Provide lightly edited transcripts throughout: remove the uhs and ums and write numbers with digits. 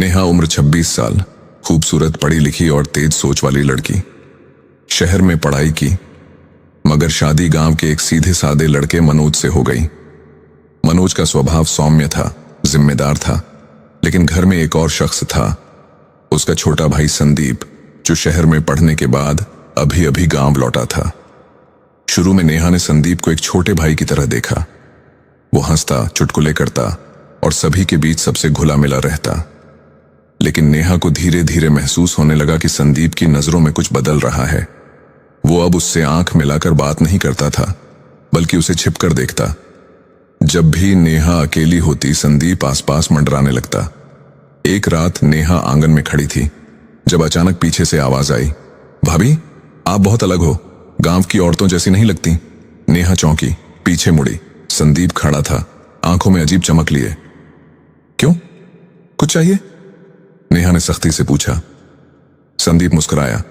नेहा उम्र 26 साल, खूबसूरत, पढ़ी लिखी और तेज सोच वाली लड़की। शहर में पढ़ाई की, मगर शादी गांव के एक सीधे सादे लड़के मनोज से हो गई। मनोज का स्वभाव सौम्य था, जिम्मेदार था, लेकिन घर में एक और शख्स था, उसका छोटा भाई संदीप, जो शहर में पढ़ने के बाद अभी अभी गांव लौटा था। शुरू में नेहा ने संदीप को एक छोटे भाई की तरह देखा। वो हंसता, चुटकुले करता और सभी के बीच सबसे घुला मिला रहता। लेकिन नेहा को धीरे धीरे महसूस होने लगा कि संदीप की नजरों में कुछ बदल रहा है। वो अब उससे आंख मिलाकर बात नहीं करता था, बल्कि उसे छिपकर देखता। जब भी नेहा अकेली होती, संदीप आसपास मंडराने लगता। एक रात नेहा आंगन में खड़ी थी, जब अचानक पीछे से आवाज आई, भाभी, आप बहुत अलग हो, गांव की औरतों जैसी नहीं लगती। नेहा चौंकी, पीछे मुड़ी। संदीप खड़ा था, आंखों में अजीब चमक लिए। क्यों, कुछ चाहिए? नेहा ने सख्ती से पूछा। संदीप मुस्कुराया।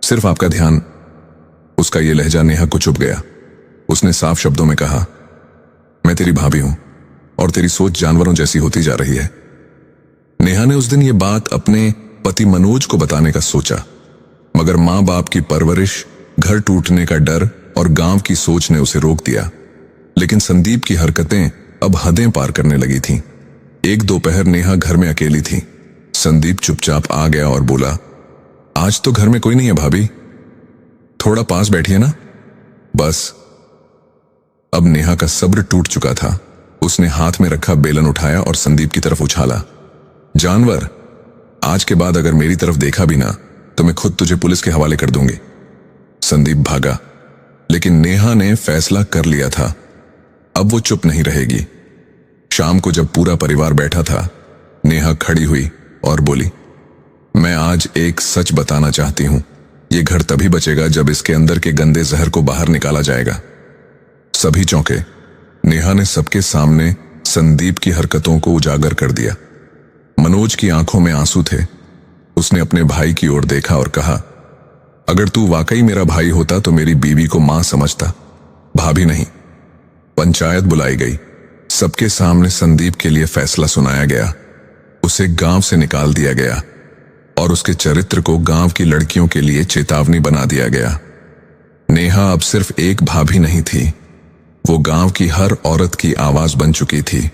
सिर्फ आपका ध्यान। उसका ये लहजा नेहा को चुभ गया। उसने साफ शब्दों में कहा, मैं तेरी भाभी हूं और तेरी सोच जानवरों जैसी होती जा रही है। नेहा ने उस दिन ये बात अपने पति मनोज को बताने का सोचा, मगर मां बाप की परवरिश, घर टूटने का डर और गांव की सोच ने उसे रोक दिया। लेकिन संदीप की हरकतें अब हदें पार करने लगी थीं। एक दोपहर नेहा घर में अकेली थी। संदीप चुपचाप आ गया और बोला, आज तो घर में कोई नहीं है भाभी, थोड़ा पास बैठिए ना। बस। अब नेहा का सब्र टूट चुका था। उसने हाथ में रखा बेलन उठाया और संदीप की तरफ उछाला। जानवर, आज के बाद अगर मेरी तरफ देखा भी ना, तो मैं खुद तुझे पुलिस के हवाले कर दूंगी। संदीप भागा, लेकिन नेहा ने फैसला कर लिया था, अब वो चुप नहीं रहेगी। शाम को जब पूरा परिवार बैठा था, नेहा खड़ी हुई और बोली, मैं आज एक सच बताना चाहती हूं। ये घर तभी बचेगा जब इसके अंदर के गंदे जहर को बाहर निकाला जाएगा। सभी चौंके। नेहा ने सबके सामने संदीप की हरकतों को उजागर कर दिया। मनोज की आंखों में आंसू थे। उसने अपने भाई की ओर देखा और कहा, अगर तू वाकई मेरा भाई होता तो मेरी बीवी को मां समझता, भाभी नहीं। पंचायत बुलाई गई। सबके सामने संदीप के लिए फैसला सुनाया गया। उसे गांव से निकाल दिया गया और उसके चरित्र को गांव की लड़कियों के लिए चेतावनी बना दिया गया। नेहा अब सिर्फ एक भाभी नहीं थी, वो गांव की हर औरत की आवाज बन चुकी थी।